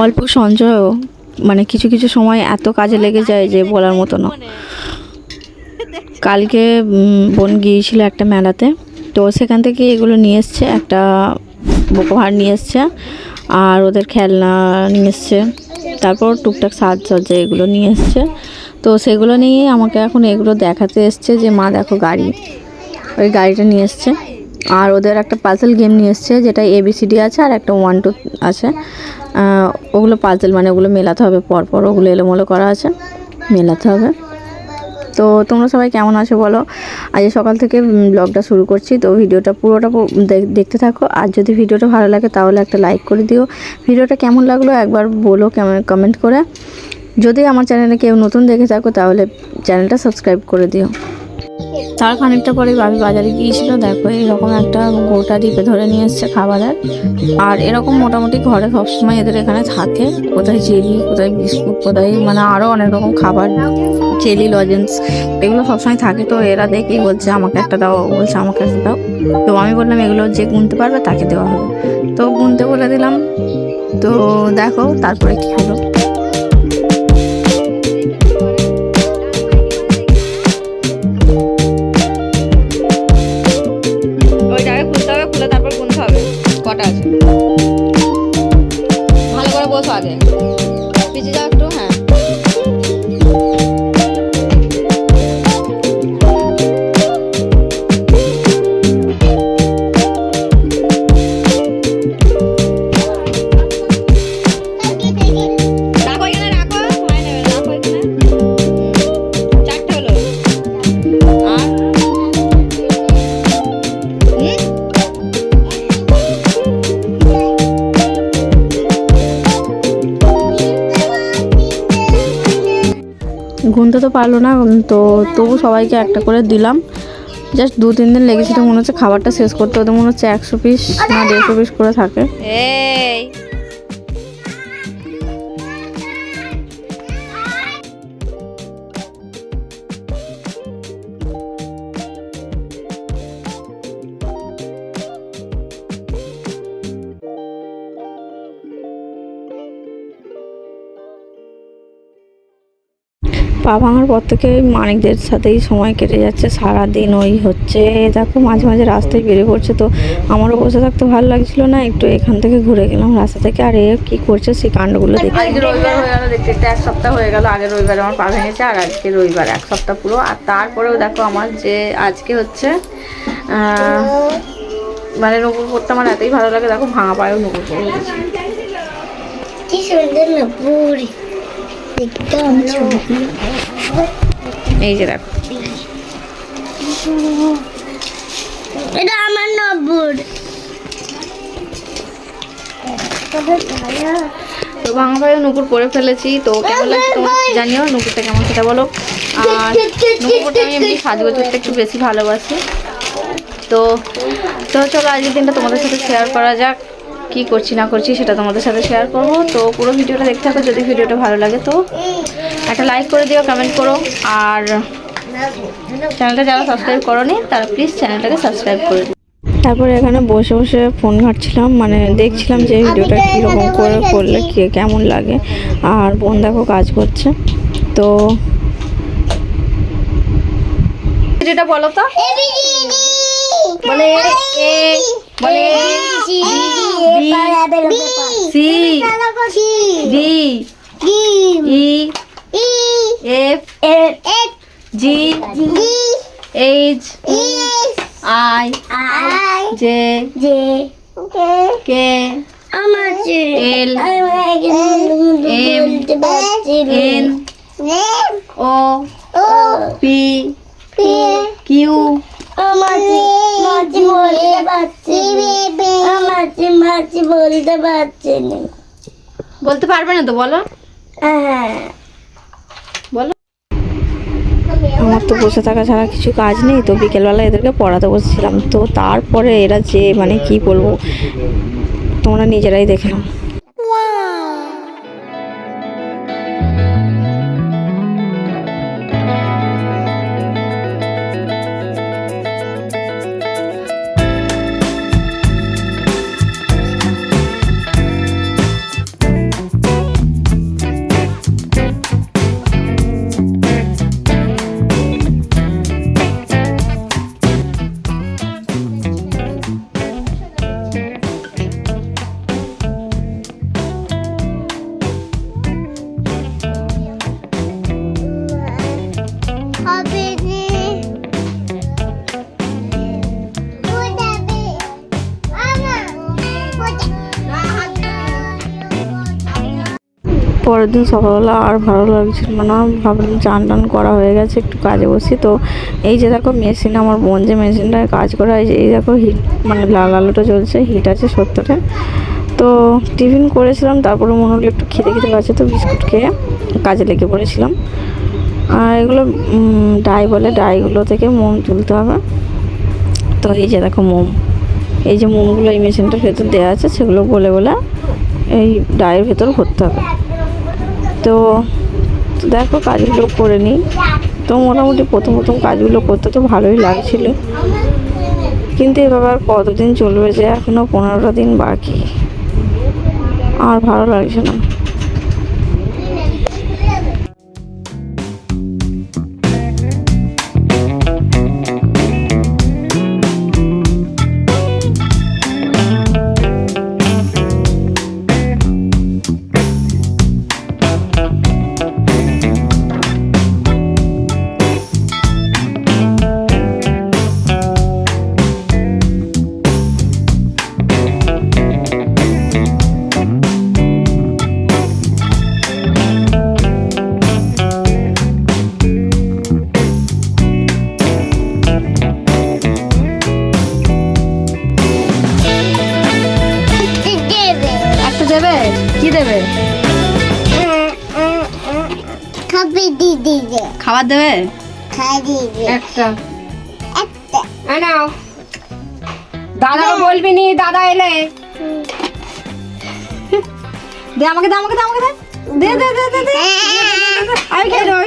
অল্প সঞ্চয়ও মানে কিছু কিছু সময় এত কাজে লেগে যায় যে বলার মতো না। কালকে বোন গিয়েছিল একটা মেলাতে, তো সেখান থেকে এগুলো নিয়ে এসছে, একটা উপহার নিয়ে এসছে আর ওদের খেলনা নিয়ে এসছে, তারপর টুকটাক সাজসজ্জা এগুলো নিয়ে এসছে। তো সেগুলো নিয়ে আমাকে এখন এগুলো দেখাতে এসছে যে মা দেখো গাড়ি, ওই গাড়িটা নিয়ে এসছে। আর ওদের একটা পাজল গেম নিয়ে এসছে, যেটা ABCD আছে আর একটা 1 2 আছে। ওগুলো পাজল মানে ওগুলো মেলাতে হবে পরপর, ওগুলো এলোমেলো করা আছে, মেলাতে হবে। তো তোমরা সবাই কেমন আছো বলো। আজ সকাল থেকে ব্লগটা শুরু করছি, তো ভিডিওটা পুরোটা দেখতে থাকো। আর যদি ভিডিওটা ভালো লাগে তাহলে একটা লাইক করে দিও। ভিডিওটা কেমন লাগলো একবার বলো কমেন্ট করে। যদি আমার চ্যানেলে কেউ নতুন দেখে থাকো তাহলে চ্যানেলটা সাবস্ক্রাইব করে দিও। তার খানিকটা পরে বাবি বাজারে গিয়েছিল, দেখো এরকম একটা গোটা ডিপে ধরে নিয়ে এসছে খাবারের। আর এরকম মোটামুটি ঘরে সবসময় এদের এখানে থাকে, কোথায় জেলি, কোথায় বিস্কুট, কোথায় মানে আরও অনেক রকম খাবার, জেলি, লজেন্স, এগুলো সবসময় থাকে। তো এরা দেখেই বলছে আমাকে একটা দাও, বলছে আমাকে একটা দাও। তো আমি বললাম এগুলো যে গুনতে পারবে তাকে দেওয়া হবে, তো গুনতে বলে দিলাম। তো দেখো তারপরে কি হলো। খুলে তারপর গুনতে হবে কটা আছে। ভালো করে বসো, আগে পিছিয়ে যাও একটু। হ্যাঁ, গুনতে তো পারলো না, তো তবু সবাইকে একটা করে দিলাম। জাস্ট 2-3 দিন লেগেছিল মনে হচ্ছে খাবারটা শেষ করতে, ওদের মনে হচ্ছে 100 পিস না 150 পিস করে থাকে। পা ভাঙার পর থেকে মানিকদের সাথেই সময় কেটে যাচ্ছে, সারাদিন ওই হচ্ছে। দেখো মাঝে মাঝে রাস্তায় বেরিয়ে পড়ছে, তো আমারও বসে থাকতে ভালো লাগছিল না, একটু এখান থেকে ঘুরে গেলাম রাস্তা থেকে। আর এ কী করছে সেই কাণ্ডগুলো দেখি। আজকে রবিবার হয়ে গেল, দেখতে দেখতে 1 সপ্তাহ হয়ে গেল। আগের রবিবারে আমার পা ভেঙেছে আর আজকে রবিবার 1 সপ্তাহ পুরো। আর তারপরেও দেখো আমার যে আজকে হচ্ছে মানে নকুল পড়তে আমার এতই ভালো লাগে, দেখো ভাঙা পায়েও নকুল পড়ে গেছে। কি সুন্দর নকুল একদম ছবি। এই যে দেখো এটা আমার নবুর। তো ভাঙা পায়ে নুপুর পরে ফেলেছি, তো কেমন লাগছে তোমার জানিও, নুপুরটা কেমন সেটা বলো। আর নুপুরটা আমি এমনি সাজগোজটা একটু বেশি ভালোবাসি। তো চলো আজকের দিনটা তোমাদের সাথে শেয়ার করা যাক, কি করছি না করছি সেটা তোমাদের সাথে শেয়ার করবো। তো পুরো ভিডিওটা দেখতে থাকো, যদি ভিডিওটা ভালো লাগে তো একটা লাইক করে দিও, কমেন্ট করো। আর চ্যানেলটা যারা সাবস্ক্রাইব করোনি তারা প্লিজ চ্যানেলটাকে সাবস্ক্রাইব করে দিও। তারপরে এখানে বসে বসে ফোন ঘাঁটছিলাম, মানে দেখছিলাম যে ভিডিওটা কীরকম করে করলে কেমন লাগে। আর বোন দেখো কাজ করছে। তো ভিডিওটা বলো তো, বলে এ বলে C D E F G H I J K L M N O P Q. বলতে পারবে না তো বলো। বলো। আমার তো বসে থাকা ছাড়া কিছু কাজ নেই, তো বিকেলবেলা এদেরকে পড়াতে বসেছিলাম। তো তারপরে এরা যে মানে কি বলবো, তোমরা নিজেরাই দেখে নাও। পরের দিন সকালবেলা আর ভালো লাগছিল না, ভাবলাম চান টান করা হয়ে গেছে, একটু কাজে বসি। তো এই যে দেখো মেশিন, আমার বোন যে মেশিনটায় কাজ করা, এই দেখো হিট মানে লাল আলোটা জ্বলছে, হিট আছে 70-এ। তো টিফিন করেছিলাম, তারপরে মনে হলো একটু খেতে পারছে, তো বিস্কুট খেয়ে কাজে লেগে পড়েছিলাম। আর এগুলো ডাই বলে, ডাইগুলো থেকে মোম তুলতে হবে। তো এই যে দেখো মোম, এই যে মোমগুলো এই মেশিনটার ভেতর দেওয়া আছে, সেগুলো গলে এই ডাইয়ের ভেতর ভরতে হবে। তো দেখো কাজগুলো করে নিই। তো মোটামুটি প্রথম কাজগুলো করতে তো ভালোই লাগছিল, কিন্তু এভাবে আর কতদিন চলবে, যে এখনও 15টা দিন বাকি, আর ভালো লাগছে না। দেবে কি দেবে? খাবার দেবে একটা। দাদাকে বলবি নি, দাদা এলে দে আমাকে, দে আমাকে, দে আমাকে, দে দে দে দে দে। আমি খেয়ে দেবো,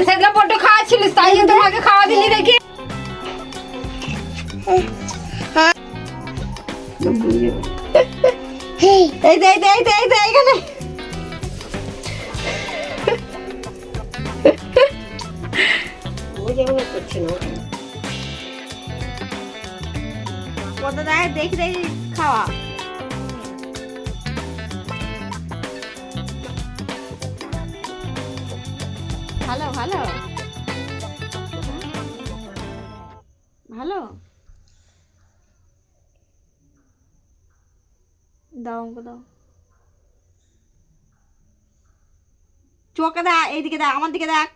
সেগুলো বড্ড খাওয়াচ্ছিলিস, তাই জন্য তোমাকে খাওয়া দিলি দেখি। এই দে এই দে এই দে এই দে এখানে। দেখি দেখি খাওয়া। ভালো ভালো ভালো, দাও আমাকে দাও। চোখে দেখ, এইদিকে দেখ, আমার দিকে দেখ।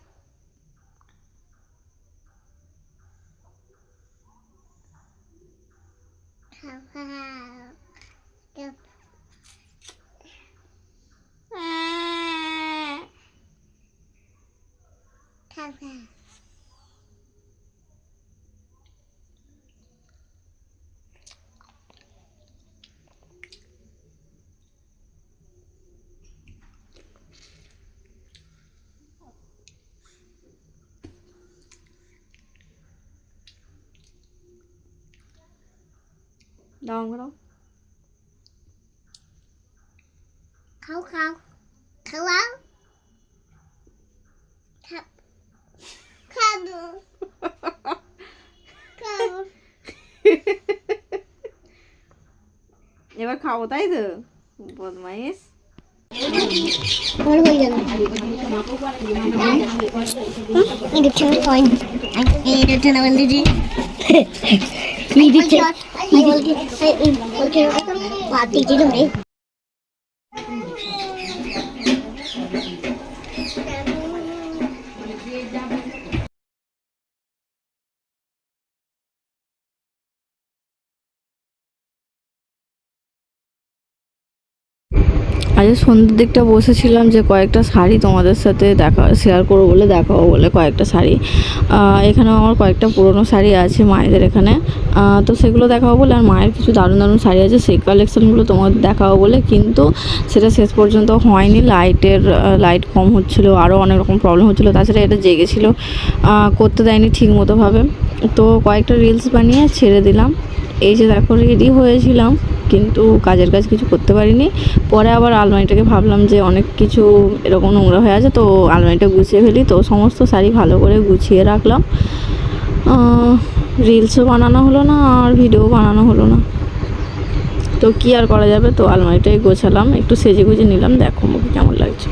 দাও আমাকে দাও। খাও খাও খাও খাবো খাবো। এবার খাবো তাই তো, বদমাইশ। আজ সন্ধ্যের দিকটা বসেছিলাম যে কয়েকটা শাড়ি তোমাদের সাথে শেয়ার করবো বলে, দেখাবো বলে কয়েকটা শাড়ি। এখানেও আমার কয়েকটা পুরনো শাড়ি আছে মায়েদের এখানে, তো সেগুলো দেখাবো বলে। আর মায়ের কিছু দারুণ দারুণ শাড়ি আছে, সেই কালেকশানগুলো তোমাদের দেখাবো বলে, কিন্তু সেটা শেষ পর্যন্ত হয়নি। লাইট কম হচ্ছিলো, আরও অনেক রকম প্রবলেম হচ্ছিলো, তাছাড়া এটা জেগেছিলো, করতে দেয়নি ঠিক মতোভাবে। তো কয়েকটা রিলস বানিয়ে ছেড়ে দিলাম। এই যে দেখো রেডি হয়েছিলাম, কিন্তু কাজের কাজ কিছু করতে পারিনি। পরে আবার আলমারিটাকে ভাবলাম যে অনেক কিছু এরকম নোংরা হয়ে আছে, তো আলমারিটা গুছিয়ে ফেলি। তো সমস্ত শাড়ি ভালো করে গুছিয়ে রাখলাম। রিলসও বানানো হলো না আর ভিডিও বানানো হলো না, তো কি আর করা যাবে। তো আলমারিটাই গোছালাম, একটু সেজে গুজে নিলাম। দেখো মুখে কেমন লাগছে।